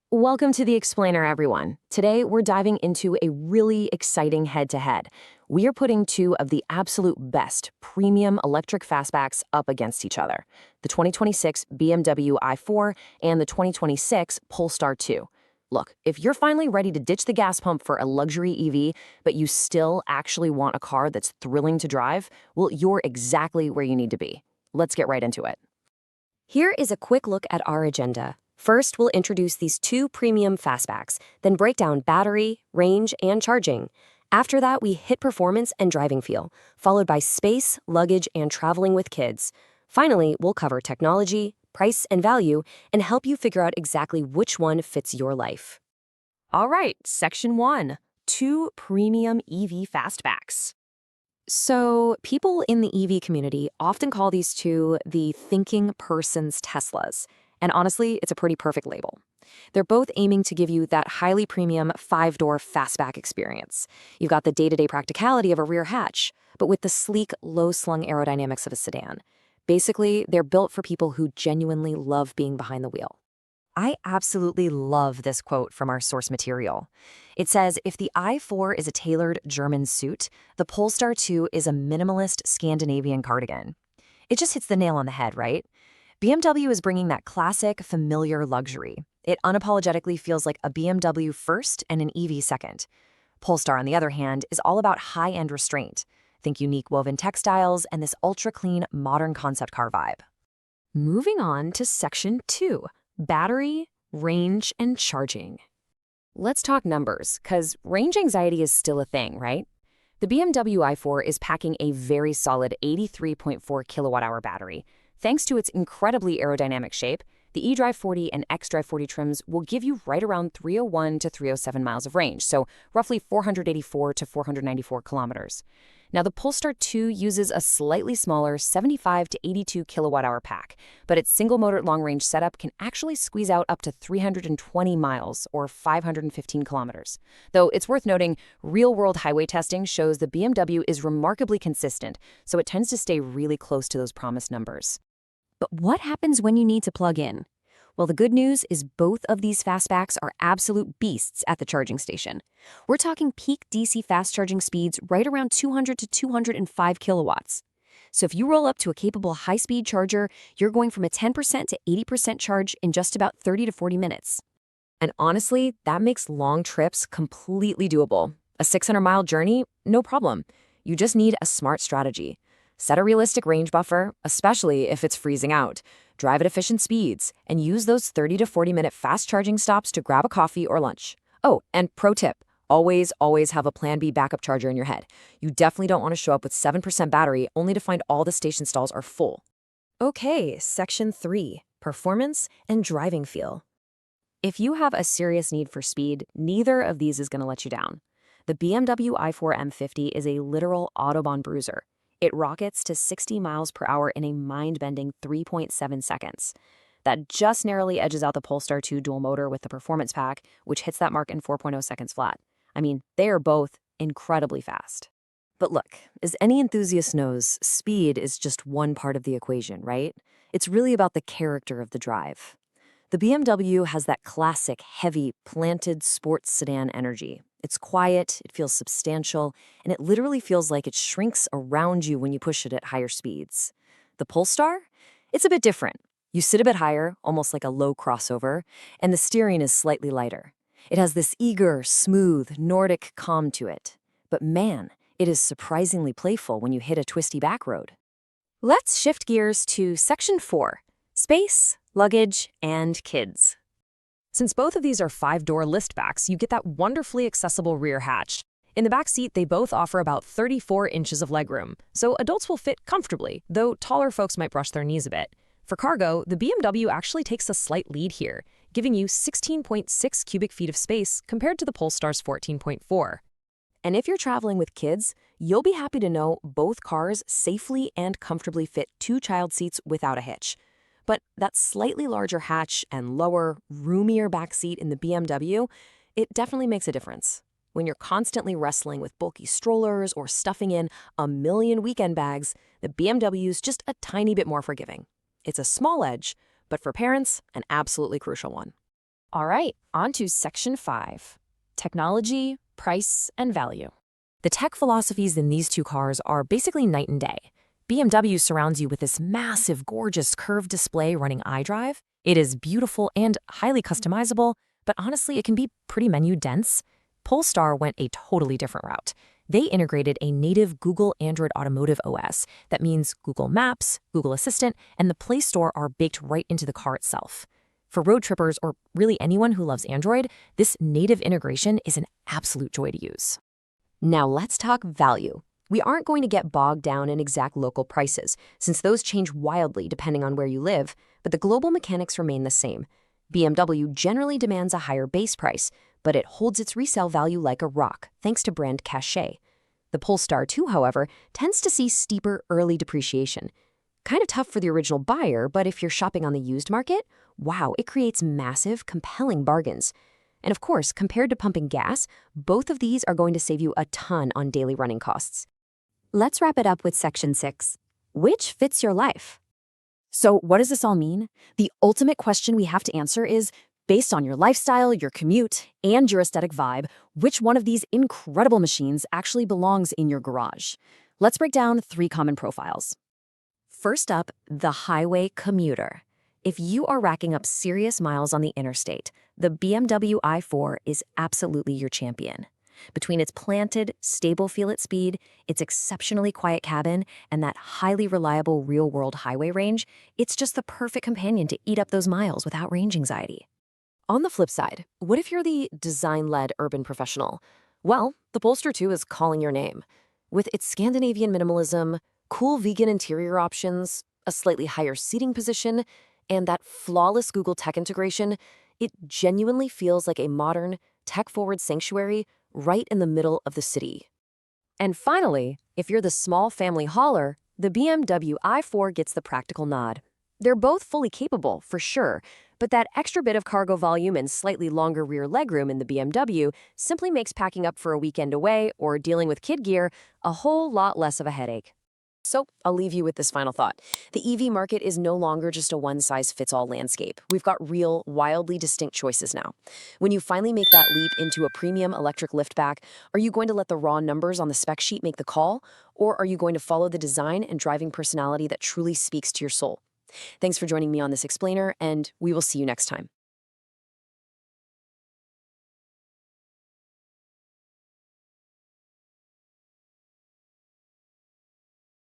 Welcome to the Explainer, everyone. Today, we're diving into a really exciting head-to-head. We are putting two of the absolute best premium electric fastbacks up against each other, the 2026 BMW i4 and the 2026 Polestar 2. Look, if you're finally ready to ditch the gas pump for a luxury EV, but you still actually want a car that's thrilling to drive, well, you're exactly where you need to be. Let's get right into it. Here is a quick look at our agenda. First, we'll introduce these two premium fastbacks, then break down battery, range, and charging. After that, we hit performance and driving feel, followed by space, luggage, and traveling with kids. Finally, we'll cover technology, price, and value, and help you figure out exactly which one fits your life. All right, Section 1, two premium EV fastbacks. So, people in the EV community often call these two the thinking person's Teslas. And honestly, it's a pretty perfect label. They're both aiming to give you that highly premium five-door fastback experience. You've got the day-to-day practicality of a rear hatch, but with the sleek, low-slung aerodynamics of a sedan. Basically, they're built for people who genuinely love being behind the wheel. I absolutely love this quote from our source material. It says, if the i4 is a tailored German suit, the Polestar 2 is a minimalist Scandinavian cardigan. It just hits the nail on the head, right? BMW is bringing that classic, familiar luxury. It unapologetically feels like a BMW first and an EV second. Polestar, on the other hand, is all about high-end restraint. Think unique woven textiles and this ultra-clean, modern concept car vibe. Moving on to Section 2, battery, range, and charging. Let's talk numbers, because range anxiety is still a thing, right? The BMW i4 is packing a very solid 83.4 kilowatt-hour battery. Thanks to its incredibly aerodynamic shape, the eDrive 40 and xDrive 40 trims will give you right around 301 to 307 miles of range, so roughly 484 to 494 kilometers. Now, the Polestar 2 uses a slightly smaller 75 to 82 kilowatt-hour pack, but its single-motor long-range setup can actually squeeze out up to 320 miles, or 515 kilometers. Though it's worth noting, real-world highway testing shows the BMW is remarkably consistent, so it tends to stay really close to those promised numbers. But what happens when you need to plug in? Well, the good news is both of these fastbacks are absolute beasts at the charging station. We're talking peak DC fast charging speeds right around 200 to 205 kilowatts. So if you roll up to a capable high-speed charger, you're going from a 10% to 80% charge in just about 30 to 40 minutes. And honestly, that makes long trips completely doable. A 600-mile journey? No problem. You just need a smart strategy. Set a realistic range buffer, especially if it's freezing out. Drive at efficient speeds, and use those 30 to 40-minute fast charging stops to grab a coffee or lunch. Oh, and pro tip, always have a Plan B backup charger in your head. You definitely don't want to show up with 7% battery only to find all the station stalls are full. Okay, Section 3, performance and driving feel. If you have a serious need for speed, neither of these is going to let you down. The BMW i4 M50 is a literal Autobahn bruiser. It rockets to 60 miles per hour in a mind-bending 3.7 seconds. That just narrowly edges out the Polestar 2 dual motor with the performance pack, which hits that mark in 4.0 seconds flat. I mean, they are both incredibly fast. But look, as any enthusiast knows, speed is just one part of the equation, right? It's really about the character of the drive. The BMW has that classic, heavy, planted sports sedan energy. It's quiet, it feels substantial, and it literally feels like it shrinks around you when you push it at higher speeds. The Polestar? It's a bit different. You sit a bit higher, almost like a low crossover, and the steering is slightly lighter. It has this eager, smooth, Nordic calm to it. But man, it is surprisingly playful when you hit a twisty back road. Let's shift gears to Section 4, space, luggage, and kids. Since both of these are five-door liftbacks, you get that wonderfully accessible rear hatch. In the back seat, they both offer about 34 inches of legroom, so adults will fit comfortably, though taller folks might brush their knees a bit. For cargo, the BMW actually takes a slight lead here, giving you 16.6 cubic feet of space compared to the Polestar's 14.4. And if you're traveling with kids, you'll be happy to know both cars safely and comfortably fit two child seats without a hitch. But that slightly larger hatch and lower, roomier back seat in the BMW, it definitely makes a difference. When you're constantly wrestling with bulky strollers or stuffing in a million weekend bags, the BMW's just a tiny bit more forgiving. It's a small edge, but for parents, an absolutely crucial one. All right, on to Section 5, Technology, Price, and Value. The tech philosophies in these two cars are basically night and day. BMW surrounds you with this massive, gorgeous curved display running eDrive. It is beautiful and highly customizable, but honestly, it can be pretty menu-dense. Polestar went a totally different route. They integrated a native Google Android Automotive OS. That means Google Maps, Google Assistant, and the Play Store are baked right into the car itself. For road trippers, or really anyone who loves Android, this native integration is an absolute joy to use. Now let's talk value. We aren't going to get bogged down in exact local prices, since those change wildly depending on where you live, but the global mechanics remain the same. BMW generally demands a higher base price, but it holds its resale value like a rock, thanks to brand cachet. The Polestar 2, however, tends to see steeper early depreciation. Kind of tough for the original buyer, but if you're shopping on the used market, wow, it creates massive, compelling bargains. And of course, compared to pumping gas, both of these are going to save you a ton on daily running costs. Let's wrap it up with Section 6. Which fits your life? So what does this all mean? The ultimate question we have to answer is, based on your lifestyle, your commute, and your aesthetic vibe, which one of these incredible machines actually belongs in your garage? Let's break down 3 common profiles. First up, the highway commuter. If you are racking up serious miles on the interstate, the BMW i4 is absolutely your champion. Between its planted, stable feel at speed, its exceptionally quiet cabin, and that highly reliable real-world highway range, it's just the perfect companion to eat up those miles without range anxiety. On the flip side, what if you're the design-led urban professional? Well, the Polestar 2 is calling your name. With its Scandinavian minimalism, cool vegan interior options, a slightly higher seating position, and that flawless Google Tech integration, it genuinely feels like a modern, tech-forward sanctuary right in the middle of the city. And finally, if you're the small family hauler, the BMW i4 gets the practical nod. They're both fully capable, for sure, but that extra bit of cargo volume and slightly longer rear legroom in the BMW simply makes packing up for a weekend away or dealing with kid gear a whole lot less of a headache. So I'll leave you with this final thought. The EV market is no longer just a one-size-fits-all landscape. We've got real, wildly distinct choices now. When you finally make that leap into a premium electric liftback, are you going to let the raw numbers on the spec sheet make the call? Or are you going to follow the design and driving personality that truly speaks to your soul? Thanks for joining me on this explainer, and we will see you next time.